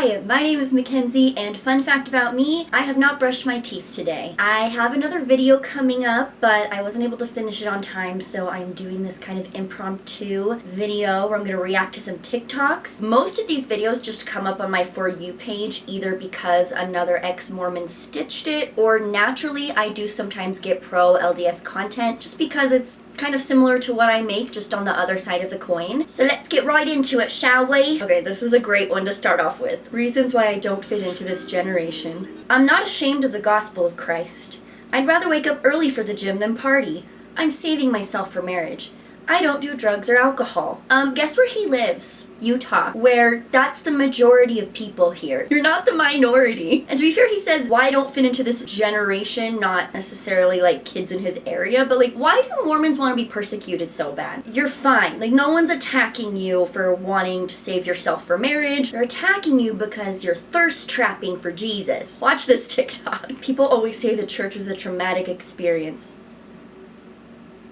Hi, my name is Mackenzie, and fun fact about me, I have not brushed my teeth today. I have another video coming up, but I wasn't able to finish it on time, so I'm doing this kind of impromptu video where I'm going to react to some TikToks. Most of these videos just come up on my For You page, either because another ex-Mormon stitched it, or naturally I do sometimes get pro LDS content, just because it's kind of similar to what I make, just on the other side of the coin. So let's get right into it, shall we? Okay, this is a great one to start off with. Reasons why I don't fit into this generation. I'm not ashamed of the gospel of Christ. I'd rather wake up early for the gym than party. I'm saving myself for marriage. I don't do drugs or alcohol. Guess where he lives? Utah, where that's the majority of people here. You're not the minority. And to be fair, he says, why I don't fit into this generation, not necessarily like kids in his area, but like, why do Mormons want to be persecuted so bad? You're fine. Like, no one's attacking you for wanting to save yourself for marriage. They're attacking you because you're thirst trapping for Jesus. Watch this TikTok. People always say the church was a traumatic experience.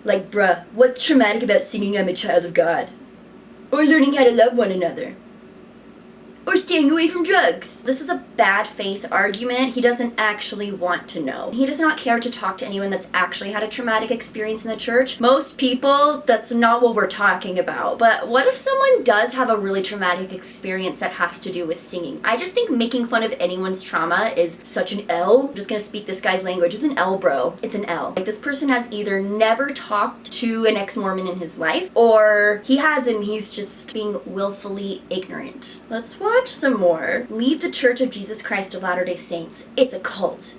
Like, bruh, what's traumatic about singing I'm a child of God? Or learning how to love one another? Or staying away from drugs? This is a bad faith argument. He doesn't actually want to know. He does not care to talk to anyone that's actually had a traumatic experience in the church. Most people, that's not what we're talking about. But what if someone does have a really traumatic experience that has to do with singing? I just think making fun of anyone's trauma is such an L. I'm just gonna speak this guy's language. It's an L, bro. It's an L. Like, this person has either never talked to an ex-Mormon in his life, or he has and he's just being willfully ignorant. Let's watch some more. Leave the Church of Jesus Christ of Latter-day Saints. It's a cult.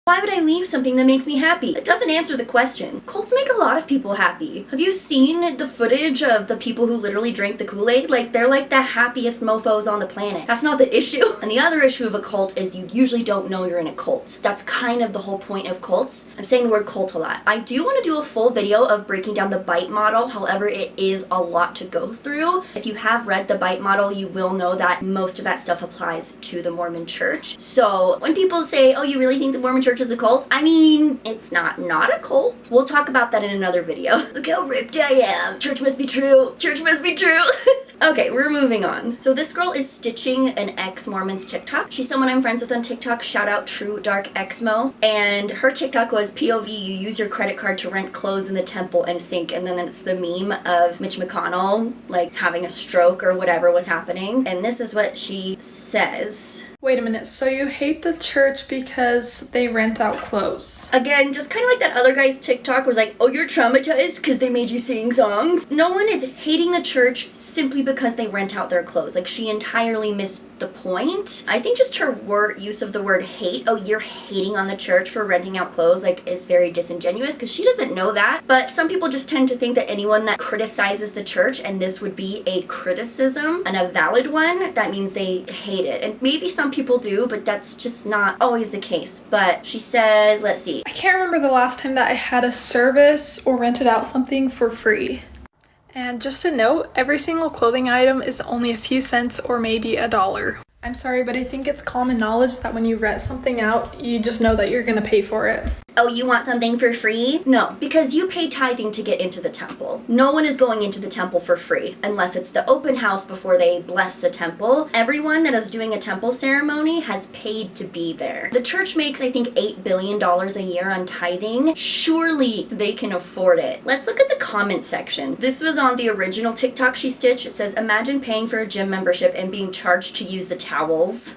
Why would I leave something that makes me happy? It doesn't answer the question. Cults make a lot of people happy. Have you seen the footage of the people who literally drank the Kool-Aid? Like, they're like the happiest mofos on the planet. That's not the issue. And the other issue of a cult is you usually don't know you're in a cult. That's kind of the whole point of cults. I'm saying the word cult a lot. I do want to do a full video of breaking down the bite model. However, it is a lot to go through. If you have read the bite model, you will know that most of that stuff applies to the Mormon church. So when people say, oh, you really think the Mormon church is a cult? I mean, it's not a cult. We'll talk about that in another video. Look how ripped I am. Church must be true. Church must be true. Okay, we're moving on. So this girl is stitching an ex-Mormon's TikTok. She's someone I'm friends with on TikTok. Shout out True Dark Exmo. And her TikTok was POV, you use your credit card to rent clothes in the temple and think, and then it's the meme of Mitch McConnell like having a stroke or whatever was happening. And this is what she says. Wait a minute, so you hate the church because they rent out clothes? Again, just kind of like that other guy's TikTok was like, oh, you're traumatized because they made you sing songs. No one is hating the church simply because they rent out their clothes. Like, she entirely missed the point. I think just her use of the word hate, oh, you're hating on the church for renting out clothes, like, is very disingenuous because she doesn't know that. But some people just tend to think that anyone that criticizes the church, and this would be a criticism and a valid one, that means they hate it. And maybe some people do, but that's just not always the case. But she says, let's see. I can't remember the last time that I had a service or rented out something for free. And just a note, every single clothing item is only a few cents or maybe $1. I'm sorry, but I think it's common knowledge that when you rent something out, you just know that you're gonna pay for it. Oh, you want something for free? No, because you pay tithing to get into the temple. No one is going into the temple for free, unless it's the open house before they bless the temple. Everyone that is doing a temple ceremony has paid to be there. The church makes, I think, $8 billion a year on tithing. Surely they can afford it. Let's look at the comment section. This was on the original TikTok she stitched. It says, imagine paying for a gym membership and being charged to use the towels.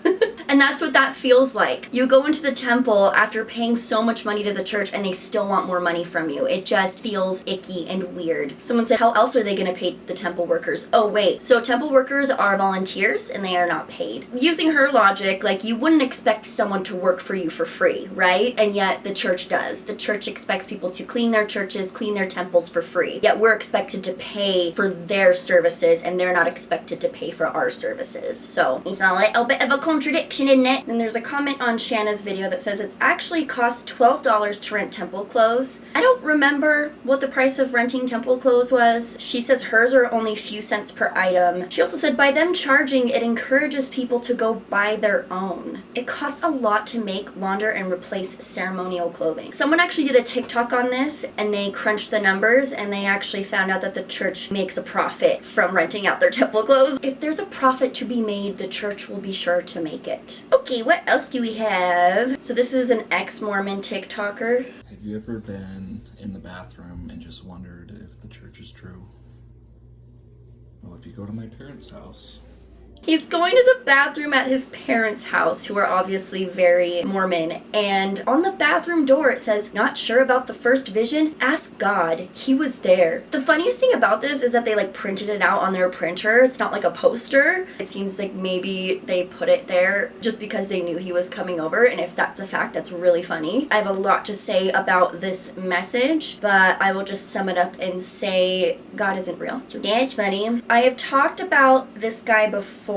And that's what that feels like. You go into the temple after paying so much money to the church and they still want more money from you. It just feels icky and weird. Someone said, how else are they gonna pay the temple workers? Oh wait, so temple workers are volunteers and they are not paid. Using her logic, like, you wouldn't expect someone to work for you for free, right? And yet the church does. The church expects people to clean their churches, clean their temples for free. Yet we're expected to pay for their services and they're not expected to pay for our services. So it's a little bit of a contradiction. conviction, isn't it? And there's a comment on Shanna's video that says it's actually cost $12 to rent temple clothes. I don't remember what the price of renting temple clothes was. She says hers are only a few cents per item. She also said by them charging, it encourages people to go buy their own. It costs a lot to make, launder, and replace ceremonial clothing. Someone actually did a TikTok on this, and they crunched the numbers, and they actually found out that the church makes a profit from renting out their temple clothes. If there's a profit to be made, the church will be sure to make it. Okay, what else do we have? So this is an ex-Mormon TikToker. Have you ever been in the bathroom and just wondered if the church is true? Well, if you go to my parents' house. He's going to the bathroom at his parents' house, who are obviously very Mormon, and on the bathroom door it says, "Not sure about the first vision? Ask God. He was there." The funniest thing about this is that they like printed it out on their printer. It's not like a poster. It seems like maybe they put it there just because they knew he was coming over, and if that's the fact, that's really funny. I have a lot to say about this message, but I will just sum it up and say God isn't real. So that's funny. I have talked about this guy before.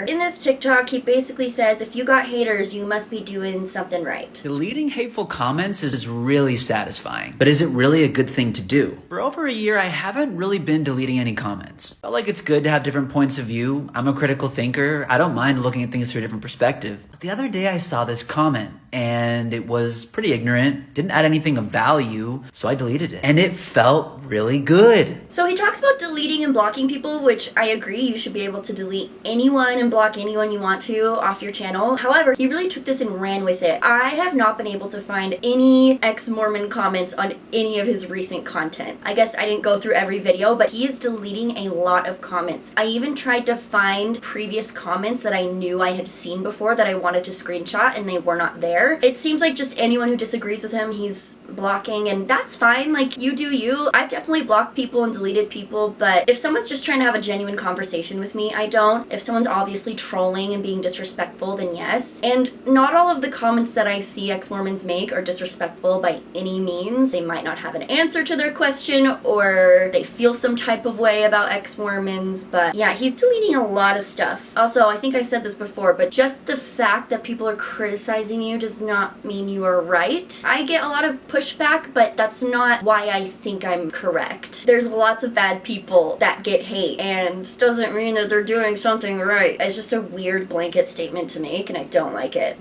In this TikTok, he basically says, if you got haters, you must be doing something right. Deleting hateful comments is really satisfying, but is it really a good thing to do? For over a year, I haven't really been deleting any comments. Felt like it's good to have different points of view. I'm a critical thinker. I don't mind looking at things through a different perspective. But the other day I saw this comment, and it was pretty ignorant, didn't add anything of value, so I deleted it. And it felt really good. So he talks about deleting and blocking people, which I agree, you should be able to delete anyone and block anyone you want to off your channel. However, he really took this and ran with it. I have not been able to find any ex-Mormon comments on any of his recent content. I guess I didn't go through every video, but he is deleting a lot of comments. I even tried to find previous comments that I knew I had seen before that I wanted to screenshot, and they were not there. It seems like just anyone who disagrees with him, he's blocking, and that's fine. Like, you do you. I've definitely blocked people and deleted people, but if someone's just trying to have a genuine conversation with me, I don't. If someone's obviously trolling and being disrespectful, then yes. And not all of the comments that I see ex-Mormons make are disrespectful by any means. They might not have an answer to their question, or they feel some type of way about ex-Mormons, but yeah, he's deleting a lot of stuff. Also, I think I said this before, but just the fact that people are criticizing you does not mean you are right. I get a lot of pushback, but that's not why I think I'm correct. There's lots of bad people that get hate, and doesn't mean that they're doing something right. It's just a weird blanket statement to make, and I don't like it.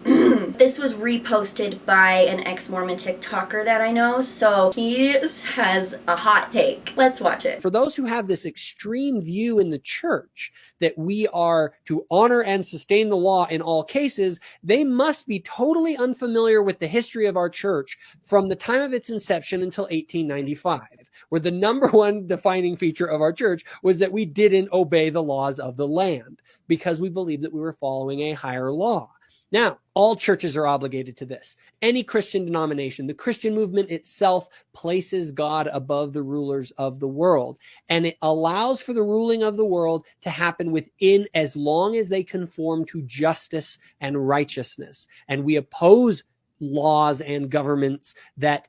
This was reposted by an ex-Mormon TikToker that I know, so he has a hot take. Let's watch it. For those who have this extreme view in the church that we are to honor and sustain the law in all cases, they must be totally unfamiliar with the history of our church from the time of its inception until 1895, where the number one defining feature of our church was that we didn't obey the laws of the land because we believed that we were following a higher law. Now, all churches are obligated to this. Any Christian denomination, the Christian movement itself places God above the rulers of the world, and it allows for the ruling of the world to happen within as long as they conform to justice and righteousness. And we oppose laws and governments that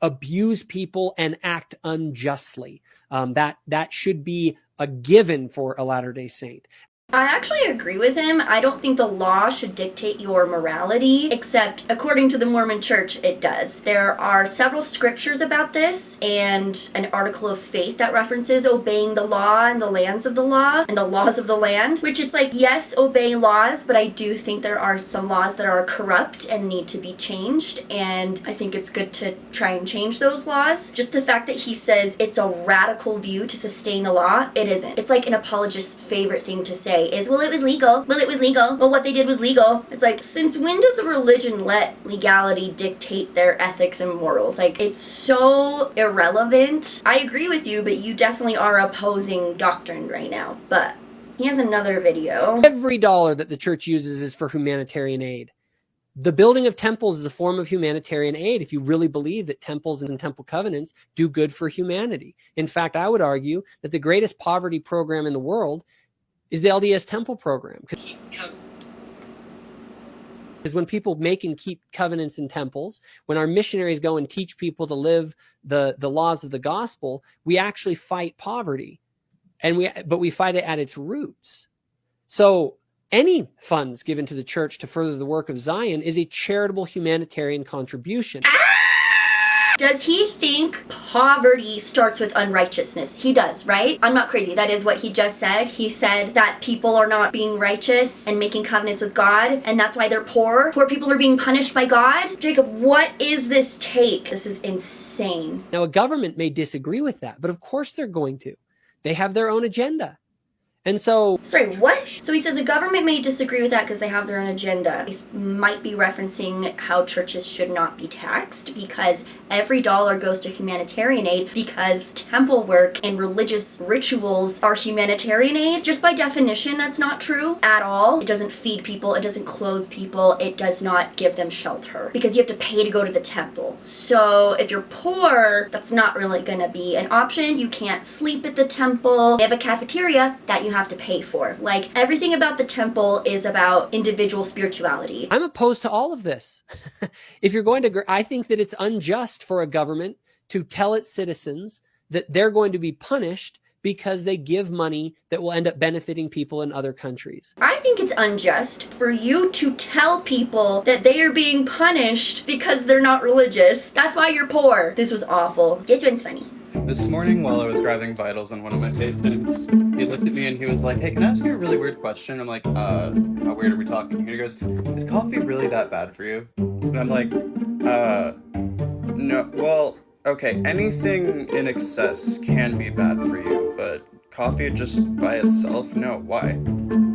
abuse people and act unjustly. That should be a given for a Latter-day Saint. I actually agree with him. I don't think the law should dictate your morality, except according to the Mormon Church, it does. There are several scriptures about this, and an article of faith that references obeying the law and the lands of the law and the laws of the land, which it's like, yes, obey laws, but I do think there are some laws that are corrupt and need to be changed, and I think it's good to try and change those laws. Just the fact that he says it's a radical view to sustain the law, it isn't. It's like an apologist's favorite thing to say is, well, it was legal. Well, it was legal. Well, what they did was legal. It's like, since when does a religion let legality dictate their ethics and morals? Like, it's so irrelevant. I agree with you, but you definitely are opposing doctrine right now. But he has another video. Every dollar that the church uses is for humanitarian aid. The building of temples is a form of humanitarian aid if you really believe that temples and temple covenants do good for humanity. In fact, I would argue that the greatest poverty program in the world is the LDS temple program. Because when people make and keep covenants in temples, when our missionaries go and teach people to live the laws of the gospel, we actually fight poverty, but we fight it at its roots. So Any funds given to the church to further the work of Zion is a charitable humanitarian contribution. Does he think poverty starts with unrighteousness? He does, right? I'm not crazy. That is what he just said. He said that people are not being righteous and making covenants with God, and that's why they're poor. Poor people are being punished by God. Jacob, what is this take? This is insane. Now, a government may disagree with that, but of course they're going to. They have their own agenda. And so... Sorry, what? So he says a government may disagree with that because they have their own agenda. He might be referencing how churches should not be taxed because every dollar goes to humanitarian aid because temple work and religious rituals are humanitarian aid. Just by definition, that's not true at all. It doesn't feed people. It doesn't clothe people. It does not give them shelter because you have to pay to go to the temple. So if you're poor, that's not really going to be an option. You can't sleep at the temple. They have a cafeteria that you have to pay for. Like, everything about the temple is about individual spirituality. I'm opposed to all of this. If you're going to, I think that it's unjust for a government to tell its citizens that they're going to be punished because they give money that will end up benefiting people in other countries. I think it's unjust for you to tell people that they are being punished because they're not religious. That's why you're poor. This was awful. This one's funny. This morning while I was grabbing vitals on one of my patients, he looked at me and he was like, "Hey, can I ask you a really weird question?" I'm like, how weird are we talking? And he goes, "Is coffee really that bad for you?" And I'm like, no, well, okay, anything in excess can be bad for you, but coffee just by itself? No, why?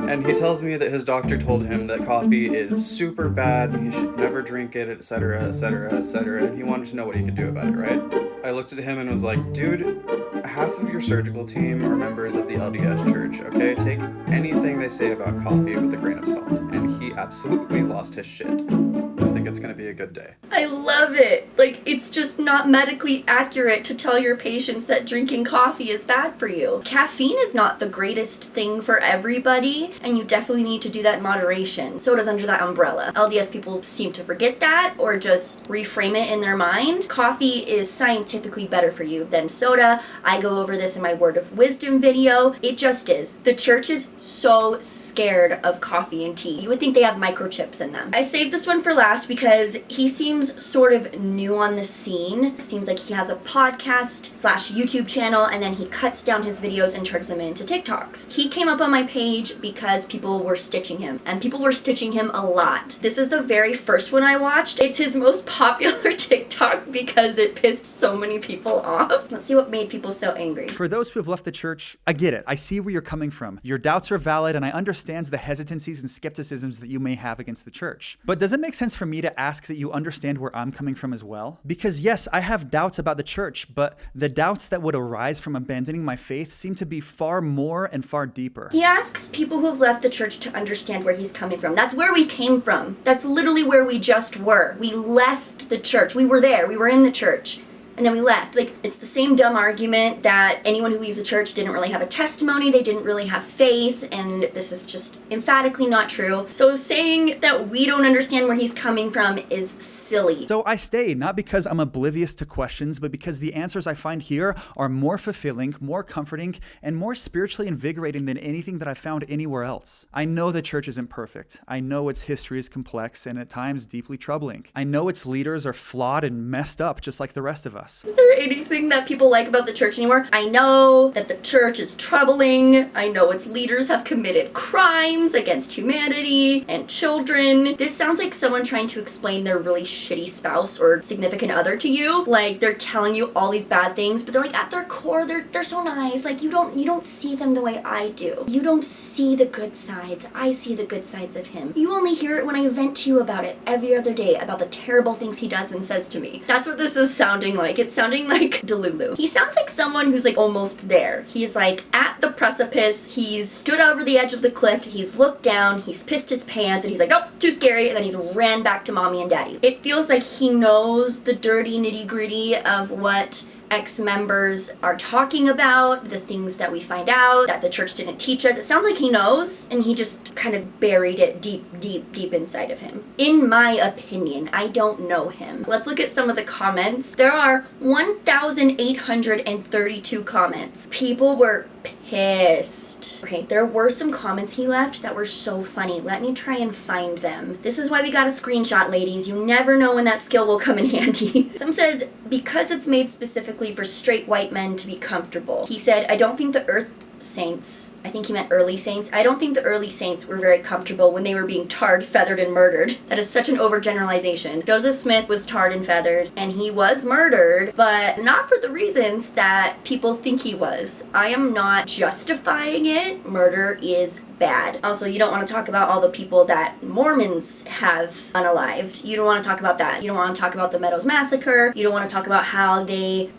And he tells me that his doctor told him that coffee is super bad and he should never drink it, etc., etc., etc., and he wanted to know what he could do about it, right? I looked at him and was like, dude, half of your surgical team are members of the LDS church, okay? Take anything they say about coffee with a grain of salt. And he absolutely lost his shit. I think it's gonna be a good day. I love it. Like, it's just not medically accurate to tell your patients that drinking coffee is bad for you. Caffeine is not the greatest thing for everybody, and you definitely need to do that in moderation. Soda's under that umbrella. LDS people seem to forget that or just reframe it in their mind. Coffee is scientifically better for you than soda. I go over this in my Word of Wisdom video. It just is. The church is so scared of coffee and tea. You would think they have microchips in them. I saved this one for last because he seems sort of new on the scene. It seems like he has a podcast / YouTube channel, and then he cuts down his videos and turns them into TikToks. He came up on my page because people were stitching him, and people were stitching him a lot. This is the very first one I watched. It's his most popular TikTok because it pissed so many people off. Let's see what made people so angry. For those who have left the church, I get it. I see where you're coming from. Your doubts are valid, and I understand the hesitancies and skepticisms that you may have against the church. But does it make sense for me to ask that you understand where I'm coming from as well? Because yes, I have doubts about the church, but the doubts that would arise from abandoning my faith seem to be far more and far deeper. He asks people who have left the church to understand where he's coming from. That's where we came from. That's literally where we just were. We left the church. We were there. We were in the church. And then we left. Like, it's the same dumb argument that anyone who leaves the church didn't really have a testimony, they didn't really have faith, and this is just emphatically not true. So saying that we don't understand where he's coming from is silly. So I stayed, not because I'm oblivious to questions, but because the answers I find here are more fulfilling, more comforting, and more spiritually invigorating than anything that I've found anywhere else. I know the church isn't perfect. I know its history is complex and at times deeply troubling. I know its leaders are flawed and messed up just like the rest of us. Is there anything that people like about the church anymore? I know that the church is troubling. I know its leaders have committed crimes against humanity and children. This sounds like someone trying to explain their really shitty spouse or significant other to you. Like, they're telling you all these bad things, but they're like, at their core, they're so nice. Like, you don't see them the way I do. You don't see the good sides. I see the good sides of him. You only hear it when I vent to you about it every other day, about the terrible things he does and says to me. That's what this is sounding like. It's sounding like Delulu. He sounds like someone who's like almost there. He's like at the precipice. He's stood over the edge of the cliff. He's looked down. He's pissed his pants and he's like, nope, too scary. And then he's ran back to mommy and daddy. It feels like he knows the dirty nitty gritty of what ex-members are talking about, the things that we find out that the church didn't teach us. It sounds like he knows, and he just kind of buried it deep inside of him. In my opinion, I don't know him. Let's look at some of the comments. There are 1,832 comments. People were pissed. Okay, there were some comments he left that were so funny. Let me try and find them. This is why we got a screenshot, ladies. You never know when that skill will come in handy. Some said, because it's made specifically for straight white men to be comfortable. He said, I don't think the earth saints, I think he meant early saints, I don't think the early saints were very comfortable when they were being tarred, feathered, and murdered. That is such an overgeneralization. Joseph Smith was tarred and feathered, and he was murdered, but not for the reasons that people think he was. I am not justifying it. Murder is bad. Also, you don't want to talk about all the people that Mormons have unalived. You don't want to talk about that. You don't want to talk about the Meadows Massacre. You don't want to talk about how they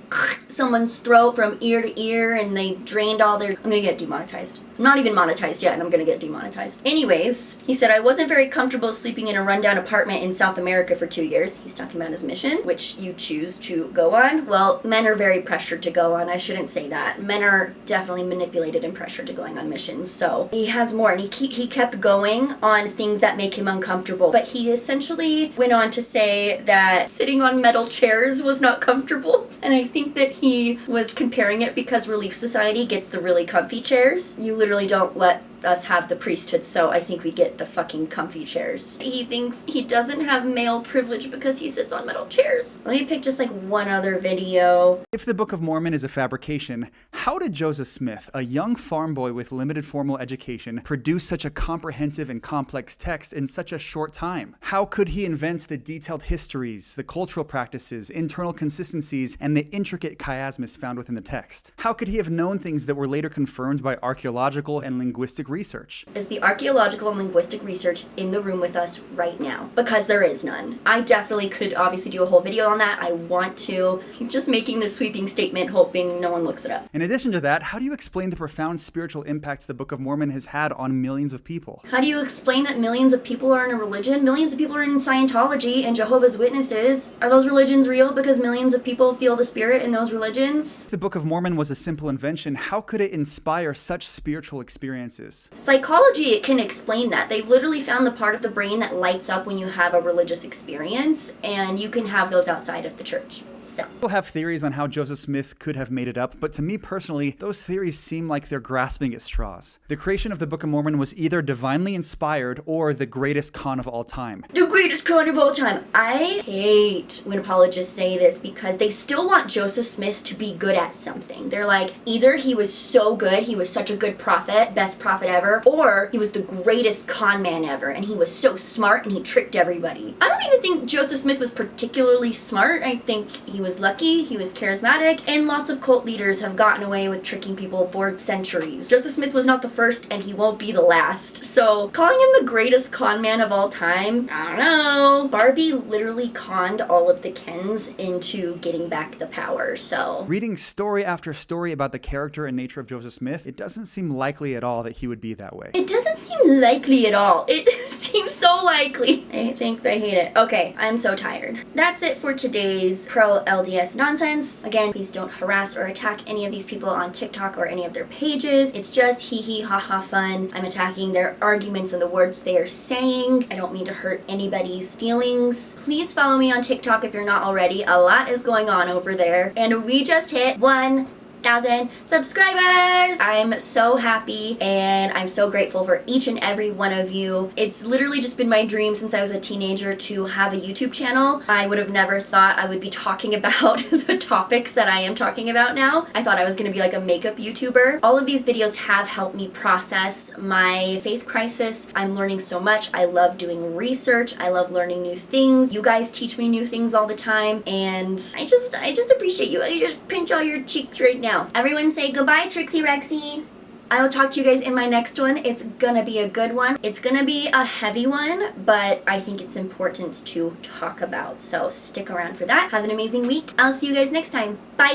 someone's throat from ear to ear and they drained all their... I'm gonna get demonetized. I'm not even monetized yet and I'm gonna get demonetized. Anyways, he said, I wasn't very comfortable sleeping in a rundown apartment in South America for 2 years. He's talking about his mission, which you choose to go on. Well, men are very pressured to go on. I shouldn't say that. Men are definitely manipulated and pressured to going on missions. So he has more, and he kept going on things that make him uncomfortable. But he essentially went on to say that sitting on metal chairs was not comfortable. And I think that he was comparing it because Relief Society gets the really comfy chairs. You literally don't let us have the priesthood, so I think we get the fucking comfy chairs. He thinks he doesn't have male privilege because he sits on metal chairs. Let me pick just like one other video. If the Book of Mormon is a fabrication, how did Joseph Smith, a young farm boy with limited formal education, produce such a comprehensive and complex text in such a short time? How could he invent the detailed histories, the cultural practices, internal consistencies, and the intricate chiasmus found within the text? How could he have known things that were later confirmed by archaeological and linguistic research? Is the archaeological and linguistic research in the room with us right now? Because there is none. I definitely could obviously do a whole video on that. I want to. He's just making this sweeping statement hoping no one looks it up. In addition to that, how do you explain the profound spiritual impacts the Book of Mormon has had on millions of people? How do you explain that millions of people are in a religion? Millions of people are in Scientology and Jehovah's Witnesses. Are those religions real because millions of people feel the spirit in those religions? If the Book of Mormon was a simple invention, how could it inspire such spiritual experiences? Psychology can explain that. They've literally found the part of the brain that lights up when you have a religious experience, and you can have those outside of the church. So. People have theories on how Joseph Smith could have made it up, but to me personally, those theories seem like they're grasping at straws. The creation of the Book of Mormon was either divinely inspired or the greatest con of all time. The greatest con of all time. I hate when apologists say this because they still want Joseph Smith to be good at something. They're like, either he was so good, he was such a good prophet, best prophet ever, or he was the greatest con man ever, and he was so smart and he tricked everybody. I don't even think Joseph Smith was particularly smart. I think he was lucky, he was charismatic, and lots of cult leaders have gotten away with tricking people for centuries. Joseph Smith was not the first, and he won't be the last. So, calling him the greatest con man of all time, I don't know. Barbie literally conned all of the Kens into getting back the power, so. Reading story after story about the character and nature of Joseph Smith, it doesn't seem likely at all that he would be that way. It doesn't seem likely at all. It seems so likely. Hey, thanks, I hate it. Okay, I'm so tired. That's it for today's pro-LDS nonsense. Again, please don't harass or attack any of these people on TikTok or any of their pages. It's just hee hee ha ha fun. I'm attacking their arguments and the words they are saying. I don't mean to hurt anybody's feelings. Please follow me on TikTok if you're not already. A lot is going on over there. And we just hit 1,000 subscribers! I'm so happy and I'm so grateful for each and every one of you. It's literally just been my dream since I was a teenager to have a YouTube channel. I would have never thought I would be talking about the topics that I am talking about now. I thought I was gonna be like a makeup YouTuber. All of these videos have helped me process my faith crisis. I'm learning so much. I love doing research. I love learning new things. You guys teach me new things all the time and I just appreciate you. I just pinch all your cheeks right now. Everyone say goodbye, Trixie Rexy. I will talk to you guys in my next one. It's gonna be a good one. It's gonna be a heavy one, but I think it's important to talk about. So stick around for that. Have an amazing week. I'll see you guys next time. Bye.